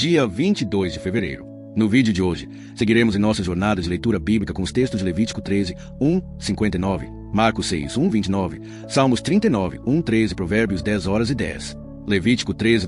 Dia 22 de fevereiro. No vídeo de hoje, seguiremos em nossa jornada de leitura bíblica com os textos de Levítico 13, 1, 59, Marcos 6, 1, 29, Salmos 39, 1, 13, Provérbios 10 horas e 10. Levítico 13,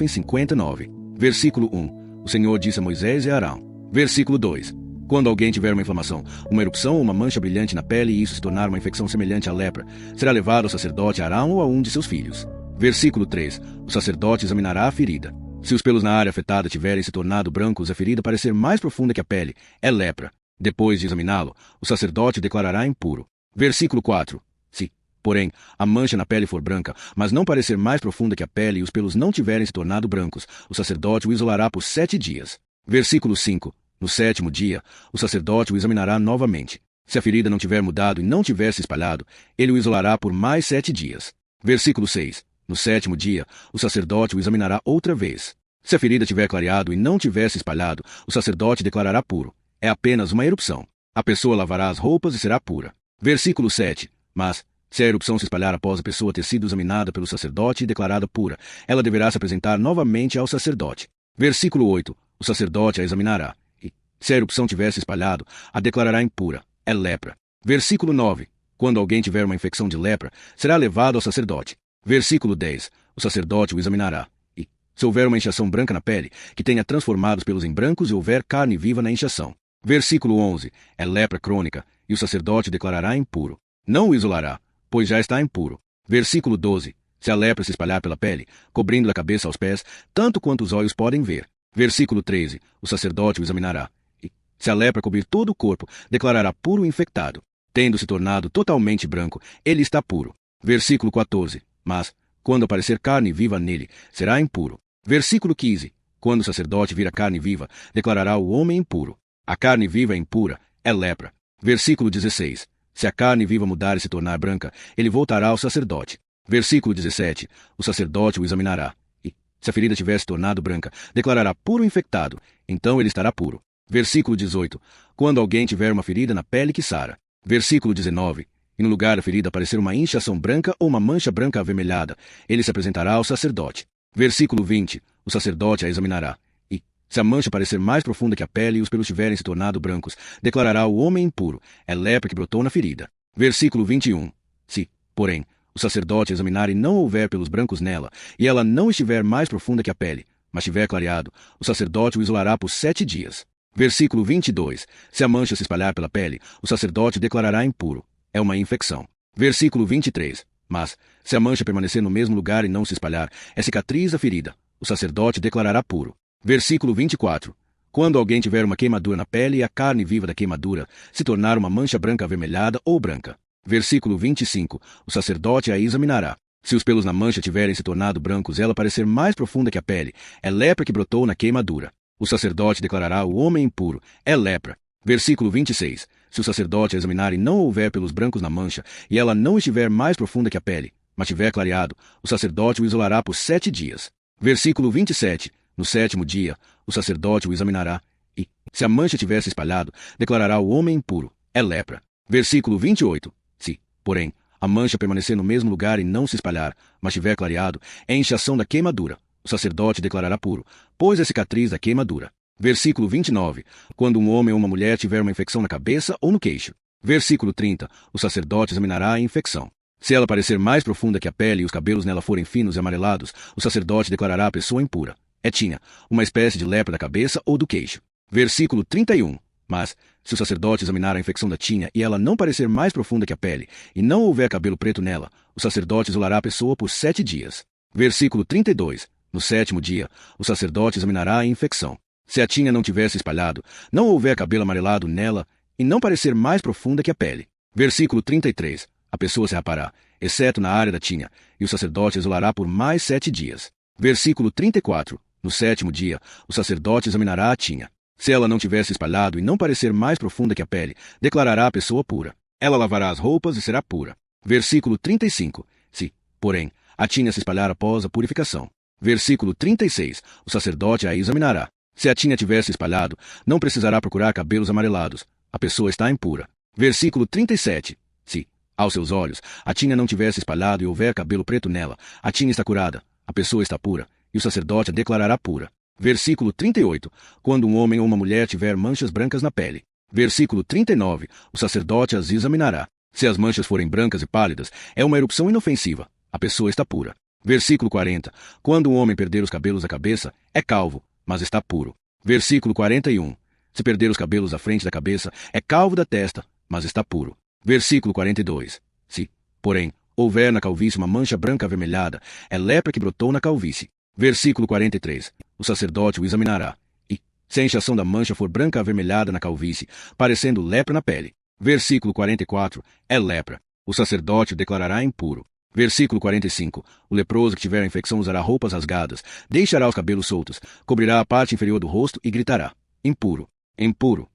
59. Versículo 1. O Senhor disse a Moisés e a Arão. Versículo 2. Quando alguém tiver uma inflamação, uma erupção ou uma mancha brilhante na pele e isso se tornar uma infecção semelhante à lepra, será levado ao sacerdote Arão ou a um de seus filhos. Versículo 3. O sacerdote examinará a ferida. Se os pelos na área afetada tiverem se tornado brancos, a ferida parecer mais profunda que a pele, é lepra. Depois de examiná-lo, o sacerdote o declarará impuro. Versículo 4. Se, porém, a mancha na pele for branca, mas não parecer mais profunda que a pele e os pelos não tiverem se tornado brancos, o sacerdote o isolará por 7 dias. Versículo 5. No 7º dia, o sacerdote o examinará novamente. Se a ferida não tiver mudado e não tiver se espalhado, ele o isolará por mais 7 dias. Versículo 6. No 7º dia, o sacerdote o examinará outra vez. Se a ferida tiver clareado e não tiver se espalhado, o sacerdote declarará puro. É apenas uma erupção. A pessoa lavará as roupas e será pura. Versículo 7. Mas, se a erupção se espalhar após a pessoa ter sido examinada pelo sacerdote e declarada pura, ela deverá se apresentar novamente ao sacerdote. Versículo 8. O sacerdote a examinará. E, se a erupção tiver se espalhado, a declarará impura. É lepra. Versículo 9. Quando alguém tiver uma infecção de lepra, será levado ao sacerdote. Versículo 10. O sacerdote o examinará. E, se houver uma inchação branca na pele, que tenha transformado os pelos em brancos e houver carne viva na inchação. Versículo 11. É lepra crônica, e o sacerdote o declarará impuro. Não o isolará, pois já está impuro. Versículo 12. Se a lepra se espalhar pela pele, cobrindo da cabeça aos pés, tanto quanto os olhos podem ver. Versículo 13. O sacerdote o examinará. E, se a lepra cobrir todo o corpo, declarará puro o infectado. Tendo se tornado totalmente branco, ele está puro. Versículo 14. Mas, quando aparecer carne viva nele, será impuro. Versículo 15. Quando o sacerdote vir a carne viva, declarará o homem impuro. A carne viva é impura, é lepra. Versículo 16. Se a carne viva mudar e se tornar branca, ele voltará ao sacerdote. Versículo 17. O sacerdote o examinará. E, se a ferida tiver se tornado branca, declarará puro o infectado. Então ele estará puro. Versículo 18. Quando alguém tiver uma ferida na pele que sara. Versículo 19. E no lugar da ferida aparecer uma inchação branca ou uma mancha branca avermelhada, ele se apresentará ao sacerdote. Versículo 20. O sacerdote a examinará. E, se a mancha parecer mais profunda que a pele e os pelos tiverem se tornado brancos, declarará o homem impuro. É lepra que brotou na ferida. Versículo 21. Se, porém, o sacerdote a examinar e não houver pelos brancos nela, e ela não estiver mais profunda que a pele, mas tiver clareado, o sacerdote o isolará por 7 dias. Versículo 22. Se a mancha se espalhar pela pele, o sacerdote o declarará impuro. É uma infecção. Versículo 23. Mas, se a mancha permanecer no mesmo lugar e não se espalhar, é cicatriz da ferida. O sacerdote declarará puro. Versículo 24. Quando alguém tiver uma queimadura na pele e a carne viva da queimadura se tornar uma mancha branca avermelhada ou branca. Versículo 25. O sacerdote a examinará. Se os pelos na mancha tiverem se tornado brancos, ela parecer mais profunda que a pele, é lepra que brotou na queimadura. O sacerdote declarará o homem impuro. É lepra. Versículo 26. Se o sacerdote a examinar e não houver pelos brancos na mancha, e ela não estiver mais profunda que a pele, mas tiver clareado, o sacerdote o isolará por 7 dias. Versículo 27. No 7º dia, o sacerdote o examinará, e, se a mancha tiver se espalhado, declarará o homem impuro. É lepra. Versículo 28. Se, porém, a mancha permanecer no mesmo lugar e não se espalhar, mas tiver clareado, é inchação da queimadura. O sacerdote declarará puro, pois é cicatriz da queimadura. Versículo 29. Quando um homem ou uma mulher tiver uma infecção na cabeça ou no queixo. Versículo 30. O sacerdote examinará a infecção. Se ela parecer mais profunda que a pele e os cabelos nela forem finos e amarelados, o sacerdote declarará a pessoa impura. É tinha, uma espécie de lepra da cabeça ou do queixo. Versículo 31. Mas, se o sacerdote examinar a infecção da tinha e ela não parecer mais profunda que a pele, e não houver cabelo preto nela, o sacerdote isolará a pessoa por 7 dias. Versículo 32. No 7º dia, o sacerdote examinará a infecção. Se a tinha não tiver se espalhado, não houver cabelo amarelado nela, e não parecer mais profunda que a pele. Versículo 33. A pessoa se rapará, exceto na área da tinha, e o sacerdote isolará por mais 7 dias. Versículo 34. No 7º dia, o sacerdote examinará a tinha. Se ela não tiver se espalhado e não parecer mais profunda que a pele, declarará a pessoa pura. Ela lavará as roupas e será pura. Versículo 35. Se, porém, a tinha se espalhar após a purificação. Versículo 36. O sacerdote a examinará. Se a tinha tiver se espalhado, não precisará procurar cabelos amarelados. A pessoa está impura. Versículo 37. Se, aos seus olhos, a tinha não tiver se espalhado e houver cabelo preto nela, a tinha está curada. A pessoa está pura, e o sacerdote a declarará pura. Versículo 38. Quando um homem ou uma mulher tiver manchas brancas na pele. Versículo 39. O sacerdote as examinará. Se as manchas forem brancas e pálidas, é uma erupção inofensiva. A pessoa está pura. Versículo 40. Quando um homem perder os cabelos da cabeça, é calvo, mas está puro. Versículo 41. Se perder os cabelos da frente da cabeça, é calvo da testa, mas está puro. Versículo 42. Se, porém, houver na calvície uma mancha branca avermelhada, é lepra que brotou na calvície. Versículo 43. O sacerdote o examinará. E, se a inchação da mancha for branca avermelhada na calvície, parecendo lepra na pele. Versículo 44. É lepra. O sacerdote o declarará impuro. Versículo 45. O leproso que tiver a infecção usará roupas rasgadas, deixará os cabelos soltos, cobrirá a parte inferior do rosto e gritará: impuro, impuro.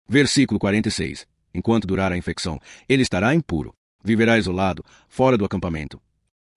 Versículo 46. Enquanto durar a infecção, ele estará impuro. Viverá isolado, fora do acampamento.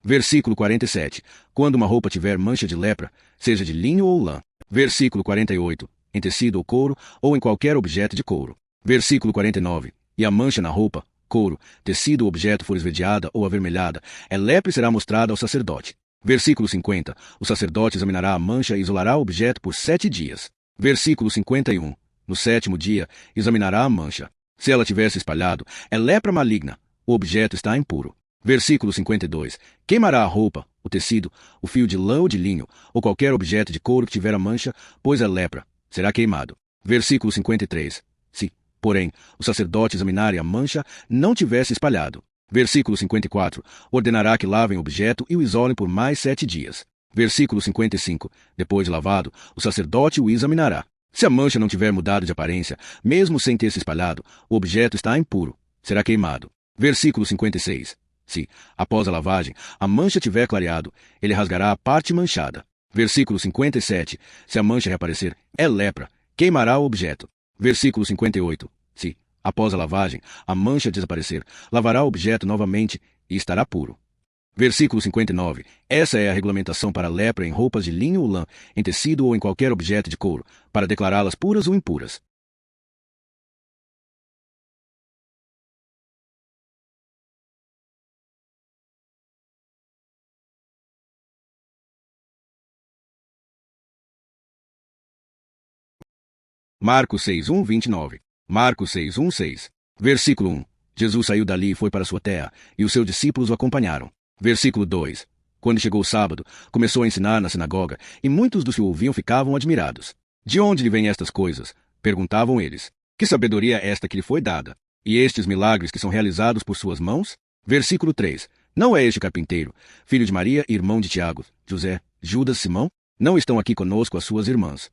Versículo 47. Quando uma roupa tiver mancha de lepra, seja de linho ou lã. Versículo 48. Em tecido ou couro, ou em qualquer objeto de couro. Versículo 49. E a mancha na roupa, couro, tecido ou objeto for esverdeada ou avermelhada, é lepra e será mostrada ao sacerdote. Versículo 50. O sacerdote examinará a mancha e isolará o objeto por 7 dias. Versículo 51. No 7º dia, examinará a mancha. Se ela tiver se espalhado, é lepra maligna. O objeto está impuro. Versículo 52. Queimará a roupa, o tecido, o fio de lã ou de linho, ou qualquer objeto de couro que tiver a mancha, pois é lepra. Será queimado. Versículo 53. Se, porém, o sacerdote examinar e a mancha não tiver se espalhado. Versículo 54. Ordenará que lavem o objeto e o isolem por mais 7 dias. Versículo 55. Depois de lavado, o sacerdote o examinará. Se a mancha não tiver mudado de aparência, mesmo sem ter se espalhado, o objeto está impuro. Será queimado. Versículo 56. Se, após a lavagem, a mancha tiver clareado, ele rasgará a parte manchada. Versículo 57. Se a mancha reaparecer, é lepra. Queimará o objeto. Versículo 58. Se, após a lavagem, a mancha desaparecer, lavará o objeto novamente e estará puro. Versículo 59. Essa é a regulamentação para a lepra em roupas de linho ou lã, em tecido ou em qualquer objeto de couro, para declará-las puras ou impuras. Marcos 6, 1, 29. Marcos 6, 1, 6. Versículo 1. Jesus saiu dali e foi para sua terra, e os seus discípulos o acompanharam. Versículo 2. Quando chegou o sábado, começou a ensinar na sinagoga, e muitos dos que o ouviam ficavam admirados. De onde lhe vêm estas coisas? Perguntavam eles. Que sabedoria é esta que lhe foi dada? E estes milagres que são realizados por suas mãos? Versículo 3. Não é este carpinteiro, filho de Maria e irmão de Tiago, José, Judas, Simão? Não estão aqui conosco as suas irmãs?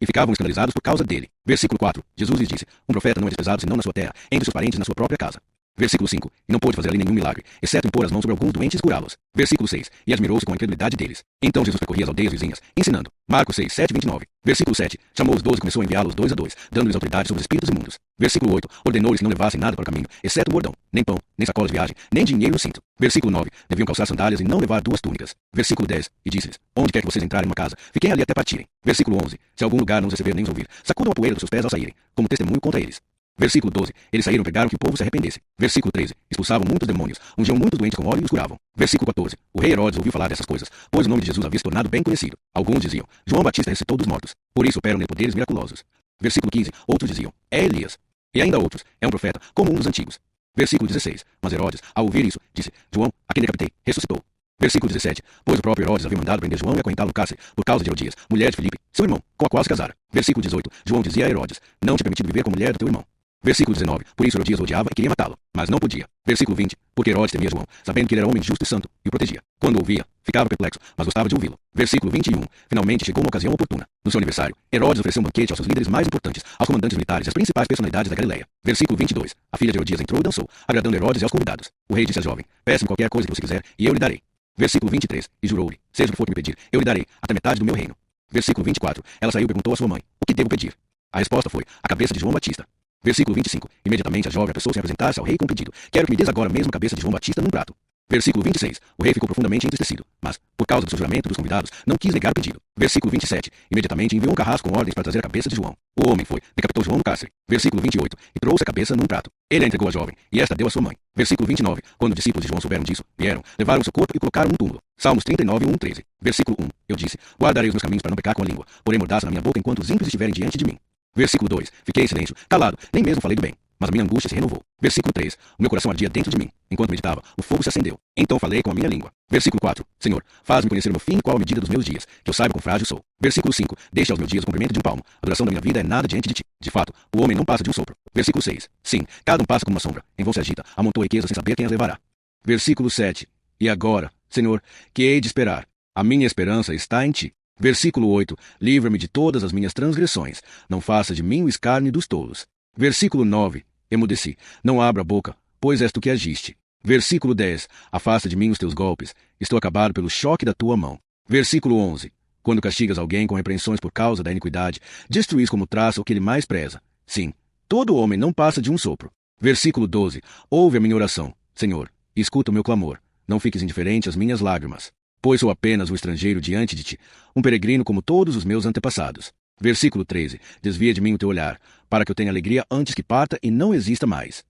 E ficavam escandalizados por causa dele. Versículo 4. Jesus lhes disse: um profeta não é desprezado senão na sua terra, entre seus parentes e na sua própria casa. Versículo 5. E não pôde fazer ali nenhum milagre, exceto impor as mãos sobre alguns doentes e curá-los. Versículo 6. E admirou-se com a incredulidade deles. Então Jesus percorria as aldeias vizinhas, ensinando. Marcos 6, 7, 29. Versículo 7. Chamou os 12 e começou a enviá-los 2 a 2, dando-lhes autoridade sobre os espíritos imundos. Versículo 8. Ordenou-lhes que não levassem nada para o caminho, exceto um bordão, nem pão, nem sacola de viagem, nem dinheiro no cinto. Versículo 9. Deviam calçar sandálias e não levar 2 túnicas. Versículo 10. E disse-lhes: onde quer que vocês entrarem numa casa, fiquem ali até partirem. Versículo 11. Se algum lugar não os receber nem os ouvir, sacudam a poeira dos seus pés ao saírem, como testemunho contra eles. Versículo 12. Eles saíram e pregaram que o povo se arrependesse. Versículo 13. Expulsavam muitos demônios, ungiam muitos doentes com óleo e os curavam. Versículo 14. O rei Herodes ouviu falar dessas coisas, pois o nome de Jesus havia se tornado bem conhecido. Alguns diziam: João Batista ressuscitou dos mortos, por isso operam nele poderes miraculosos. Versículo 15. Outros diziam: é Elias. E ainda outros: é um profeta, como um dos antigos. Versículo 16. Mas Herodes, ao ouvir isso, disse: João, a quem decapitei, ressuscitou. Versículo 17. Pois o próprio Herodes havia mandado prender João e acorrentá-lo no cárcere, por causa de Herodias, mulher de Filipe, seu irmão, com a qual se casara. Versículo 18. João dizia a Herodes: não te é permitido viver com a mulher do teu irmão. Versículo 19. Por isso Herodias o odiava e queria matá-lo, mas não podia. Versículo 20. Porque Herodes temia João, sabendo que ele era homem justo e santo, e o protegia. Quando o ouvia, ficava perplexo, mas gostava de ouvi-lo. Versículo 21. Finalmente chegou uma ocasião oportuna. No seu aniversário, Herodes ofereceu um banquete aos seus líderes mais importantes, aos comandantes militares e às principais personalidades da Galileia. Versículo 22. A filha de Herodias entrou e dançou, agradando Herodes e aos convidados. O rei disse à jovem: peça-me qualquer coisa que você quiser, e eu lhe darei. Versículo 23. E jurou-lhe: seja o que for que me pedir, eu lhe darei, até metade do meu reino. Versículo 24. Ela saiu e perguntou à sua mãe: o que devo pedir? A resposta foi: a cabeça de João Batista. Versículo 25. Imediatamente a jovem apressou-se em apresentar-se ao rei com o pedido: quero que me des agora mesmo a cabeça de João Batista num prato. Versículo 26. O rei ficou profundamente entristecido, mas, por causa do seu juramento dos convidados, não quis negar o pedido. Versículo 27. Imediatamente enviou um carrasco com ordens para trazer a cabeça de João. O homem foi, decapitou João no cárcere. Versículo 28. E trouxe a cabeça num prato. Ele a entregou à jovem, e esta deu à sua mãe. Versículo 29. Quando os discípulos de João souberam disso, vieram, levaram o seu corpo e colocaram no túmulo. Salmos 39, 1, 13. Versículo 1. Eu disse, guardarei os meus caminhos para não pecar com a língua, porém mordaça na minha boca enquanto os ímpios estiverem diante de mim. Versículo 2. Fiquei em silêncio, calado, nem mesmo falei do bem. Mas a minha angústia se renovou. Versículo 3. O meu coração ardia dentro de mim. Enquanto meditava, o fogo se acendeu. Então falei com a minha língua. Versículo 4. Senhor, faz-me conhecer o meu fim e qual a medida dos meus dias, que eu saiba quão frágil sou. Versículo 5. Deixa aos meus dias o comprimento de um palmo. A duração da minha vida é nada diante de ti. De fato, o homem não passa de um sopro. Versículo 6. Sim, cada um passa como uma sombra. Em vão se agita, amontoa riquezas sem saber quem as levará. Versículo 7. E agora, Senhor, que hei de esperar? A minha esperança está em ti. Versículo 8. Livra-me de todas as minhas transgressões. Não faça de mim o escárnio dos tolos. Versículo 9. Emudeci. Não abra a boca, pois és tu que agiste. Versículo 10. Afasta de mim os teus golpes. Estou acabado pelo choque da tua mão. Versículo 11. Quando castigas alguém com repreensões por causa da iniquidade, destruís como traça o que ele mais preza. Sim, todo homem não passa de um sopro. Versículo 12. Ouve a minha oração, Senhor, e escuta o meu clamor. Não fiques indiferente às minhas lágrimas, pois sou apenas um estrangeiro diante de ti, um peregrino como todos os meus antepassados. Versículo 13. Desvia de mim o teu olhar, para que eu tenha alegria antes que parta e não exista mais.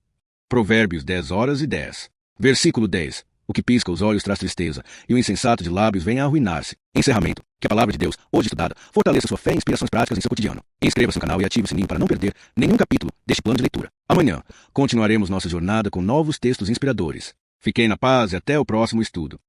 Provérbios 10:10. Versículo 10. O que pisca os olhos traz tristeza, e o insensato de lábios vem a arruinar-se. Encerramento. Que a palavra de Deus, hoje estudada, fortaleça sua fé e inspirações práticas em seu cotidiano. Inscreva-se no canal e ative o sininho para não perder nenhum capítulo deste plano de leitura. Amanhã, continuaremos nossa jornada com novos textos inspiradores. Fiquem na paz e até o próximo estudo.